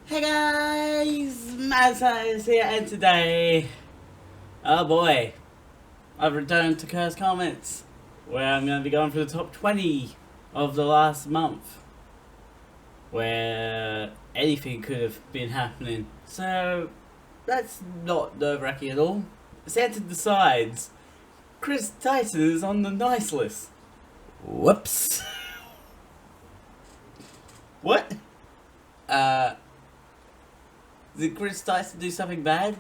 Hey guys, Massa is here, and today, oh boy, I've returned to CursedComments, where I'm going to be going for the top 20 of the last month, where anything could have been happening. So, that's not nerve-wracking at all. Santa decides Chris Tyson is on the nice list. Whoops. What? Did Chris Tyson do something bad?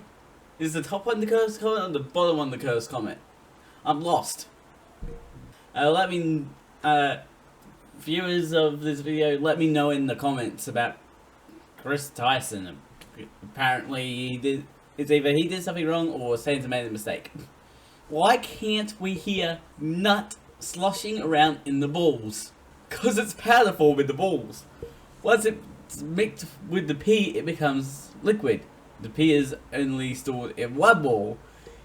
Is the top one the cursed comment or the bottom one the cursed comment? I'm lost. Let me, viewers of this video, let me know in the comments about Chris Tyson. Apparently he did, it's either he did something wrong or Santa made a mistake. Why can't we hear nut sloshing around in the balls? Cause it's powder form in the balls. Once it's mixed with the pee, it becomes liquid. The pee is only stored in one ball,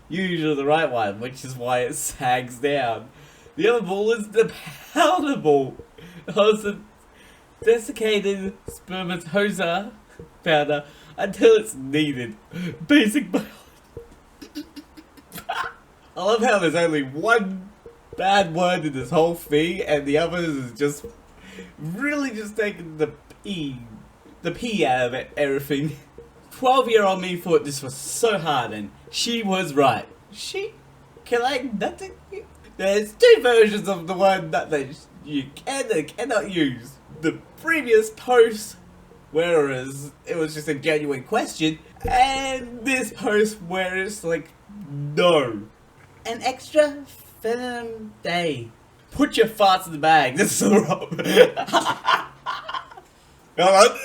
usually the right one, which is why it sags down. The other ball is the powder ball. Also, desiccated spermatozoa powder until it's needed. Basic biology. I love how there's only one bad word in this whole thing, and the others is just really just taking the pee out of everything. 12-year-old me thought this was so hard, and she was right. Can I nothing? There's two versions of the word nut that you can and cannot use. The previous post, whereas it was just a genuine question, and this post where it's like, no. An extra venom day. Put your farts in the bag. This is so wrong. Hold on.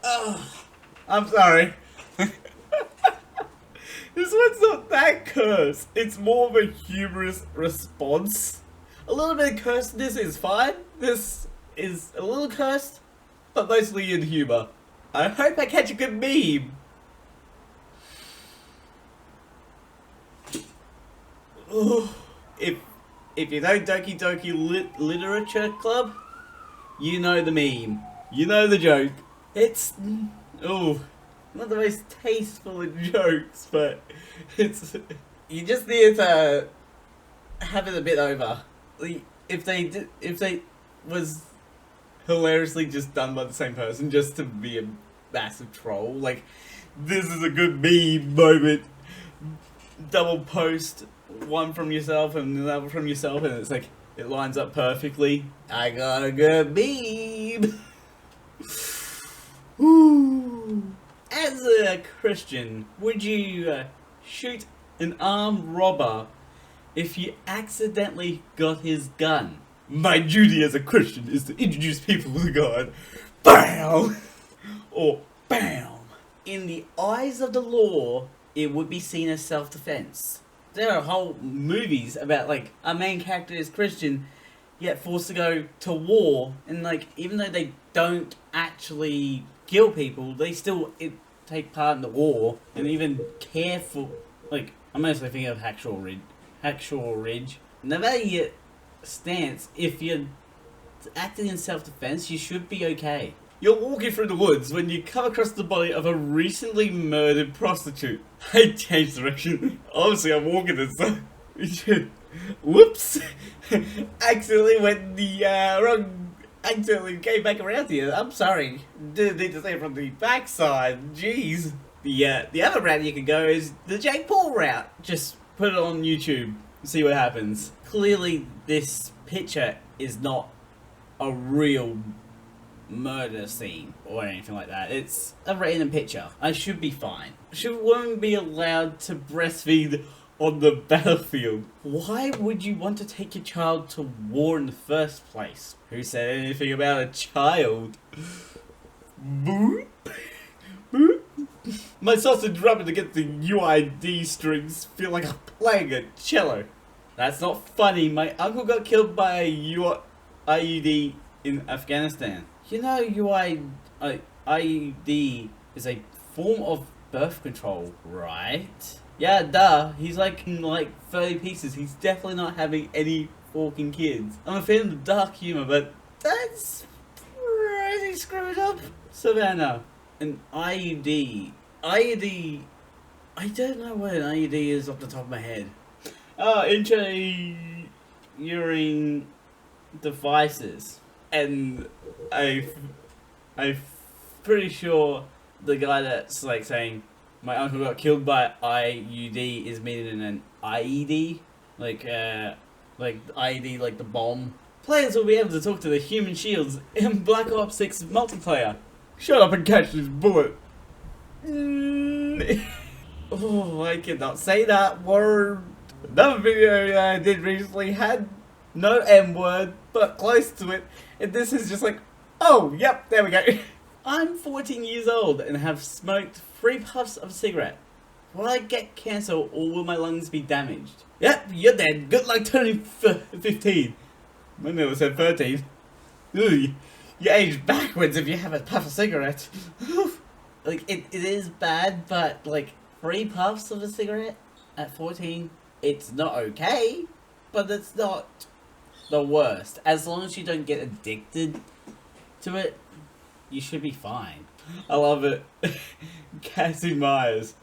Oh, I'm sorry. This one's not that cursed. It's more of a humorous response. A little bit of cursedness is fine. This is a little cursed, but mostly in humor. I hope I catch a good meme. Oh, if you know Doki Doki Literature Club, you know the meme. You know the joke. It's, oh, not the most tasteful of jokes, but it's, you just need to have it a bit over. If they was hilariously just done by the same person just to be a massive troll, like, this is a good meme moment. Double post, one from yourself and another from yourself, and it's like, it lines up perfectly. I got a good meme. Ooh. As a Christian, would you shoot an armed robber if you accidentally got his gun? My duty as a Christian is to introduce people to God. BAM! Or BAM! In the eyes of the law, it would be seen as self-defense. There are whole movies about, like, a main character is Christian, yet forced to go to war, and, like, even though they don't actually kill people, they still take part in the war, and even care for, like, I'm mostly thinking of Hacksaw Ridge. No matter your stance, if you're acting in self-defense, you should be okay. You're walking through the woods when you come across the body of a recently murdered prostitute. I changed direction. Obviously, I'm walking this way. Whoops! Accidentally went the wrong. Accidentally came back around here. I'm sorry. Didn't need to say it from the backside. Jeez. The other route you can go is the Jake Paul route. Just put it on YouTube and see what happens. Clearly, this picture is not a real murder scene or anything like that. It's a random picture. I should be fine. Should women be allowed to breastfeed on the battlefield? Why would you want to take your child to war in the first place? Who said anything about a child? Boop. Boop. My sausage rubbing against the UID strings feel like I'm playing a cello. That's not funny. My uncle got killed by a IUD in Afghanistan. You know, IUD is a form of birth control, right? Yeah, duh. He's like in like 30 pieces. He's definitely not having any fucking kids. I'm a fan of the dark humor, but That's pretty screwed up. Savannah, an IUD. IUD. I don't know what an IUD is off the top of my head. Oh, intra-urine devices. And I'm pretty sure the guy that's like saying my uncle got killed by IUD is meaning an IED, like IED, like the bomb. Players will be able to talk to the human shields in Black Ops 6 multiplayer. Shut up and catch this bullet. Oh, I cannot say that word. Another video that I did recently had no M word, but close to it, and this is just like, oh, yep, there we go. I'm 14 years old and have smoked 3 puffs of a cigarette. Will I get cancer or will my lungs be damaged? Yep, you're dead. Good luck turning 15. I never said 13. Ooh, you age backwards if you have a puff of cigarette. Like, it is bad, but like 3 puffs of a cigarette at 14, it's not okay, but it's not the worst. As long as you don't get addicted to it, you should be fine. I love it. Cassie Myers,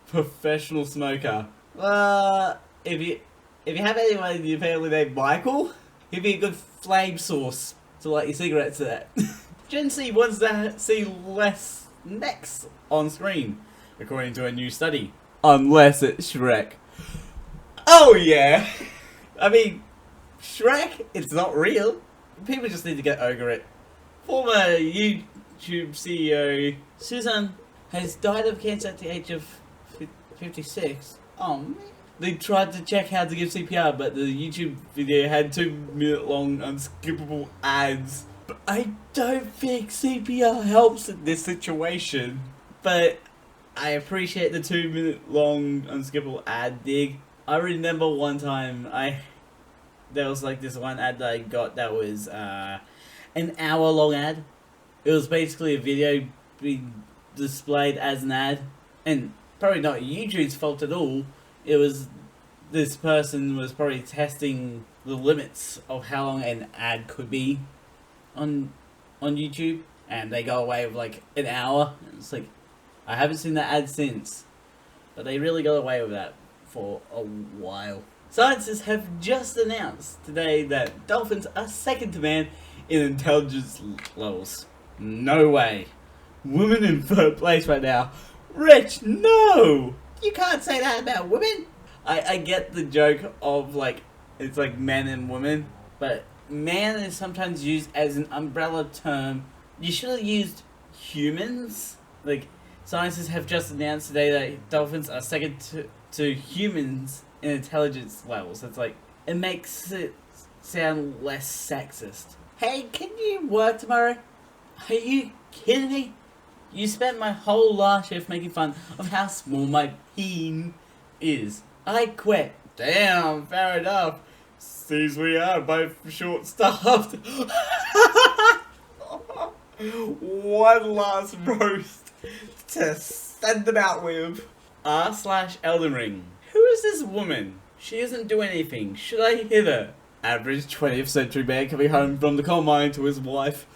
professional smoker. If you have anyone in your family named Michael, he'd be a good flame source to light your cigarettes at. Gen Z wants to see less necks on screen, according to a new study. Unless it's Shrek. Oh yeah! I mean, Shrek, it's not real. People just need to get over it. Former YouTube CEO Susan has died of cancer at the age of 56. Oh man. They tried to check how to give CPR, but the YouTube video had 2-minute long unskippable ads. But I don't think CPR helps in this situation. But I appreciate the 2-minute long unskippable ad dig. I remember one time there was like this one ad that I got that was an hour-long ad. It was basically a video being displayed as an ad, and probably not YouTube's fault at all. It was this person was probably testing the limits of how long an ad could be on YouTube, and they got away with like an hour. It's like, I haven't seen that ad since, but they really got away with that for a while. Scientists have just announced today that dolphins are second to man in intelligence levels. No way. Women in third place right now. Rich, no! You can't say that about women. I get the joke of like, it's like men and women, but man is sometimes used as an umbrella term. You should have used humans. Like, scientists have just announced today that dolphins are second to humans in intelligence levels. It's like, it makes it sound less sexist. Hey, can you work tomorrow? Are you kidding me? You spent my whole last shift making fun of how small my peen is. I quit. Damn, fair enough. Seems we are both short-staffed. One last roast to send them out with. R/Elden Ring. Who is this woman? She isn't doing anything. Should I hit her? Average 20th century man coming home from the coal mine to his wife.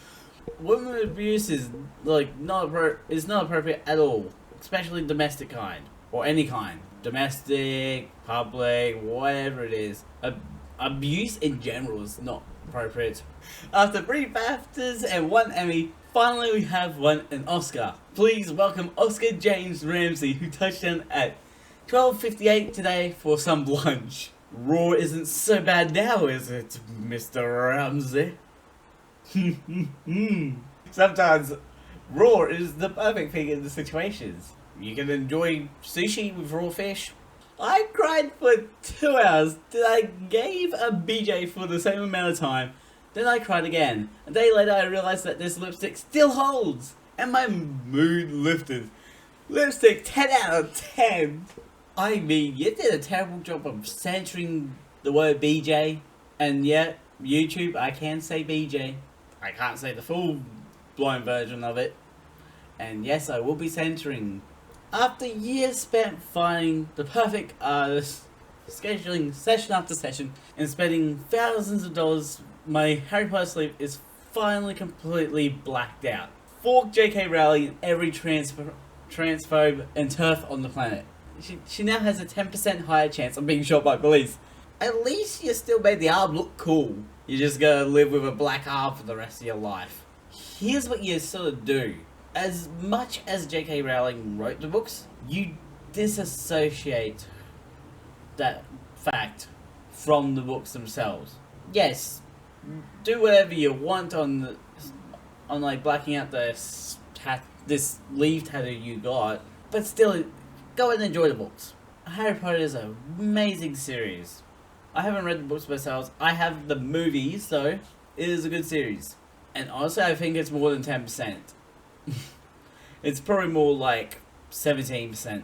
Women abuse is like not appropriate at all, especially domestic kind or any kind. Domestic, public, whatever it is. Abuse in general is not appropriate. After 3 BAFTAs and 1 Emmy, finally we have won an Oscar. Please welcome Oscar James Ramsey, who touched down at 12:58 today for some lunch. Raw isn't so bad now, is it, Mr. Ramsey? Sometimes raw is the perfect thing in the situations. You can enjoy sushi with raw fish. I cried for 2 hours, then I gave a BJ for the same amount of time, then I cried again. A day later I realised that this lipstick still holds, and my mood lifted. Lipstick 10 out of 10. I mean, you did a terrible job of censoring the word BJ, and yet, YouTube, I can say BJ. I can't say the full blown version of it. And yes, I will be censoring. After years spent finding the perfect artist, scheduling session after session, and spending thousands of dollars, my Harry Potter sleeve is finally completely blacked out. Fork J.K. Rowling and every transphobe and turf on the planet. She now has a 10% higher chance of being shot by police. At least you still made the arm look cool. You just gotta live with a black arm for the rest of your life. Here's what you sort of do. As much as J.K. Rowling wrote the books, you disassociate that fact from the books themselves. Yes, do whatever you want on like blacking out this leaf tattoo you got, but still, go and enjoy the books. Harry Potter is an amazing series. I haven't read the books myself. I have the movies, so it is a good series. And honestly, I think it's more than 10%. It's probably more like 17%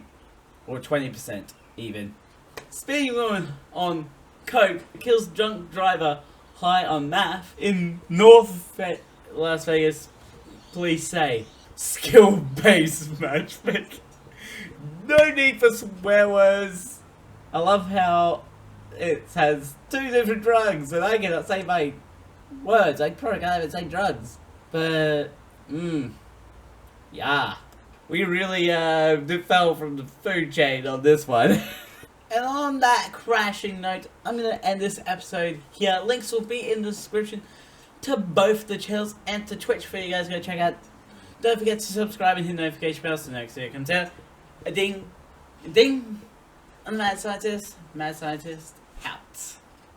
or 20% even. Speaking on coke, kills drunk driver high on meth in Las Vegas. Police say skill-based matchmaking. No need for swear words. I love how it has two different drugs, and I cannot say my words. I probably can't even say drugs. But yeah, we really fell from the food chain on this one. And on that crashing note, I'm going to end this episode here. Links will be in the description to both the channels and to Twitch for you guys to go check out. Don't forget to subscribe and hit the notification bell so next video comes out. A ding, ding. I'm Mad Scientist.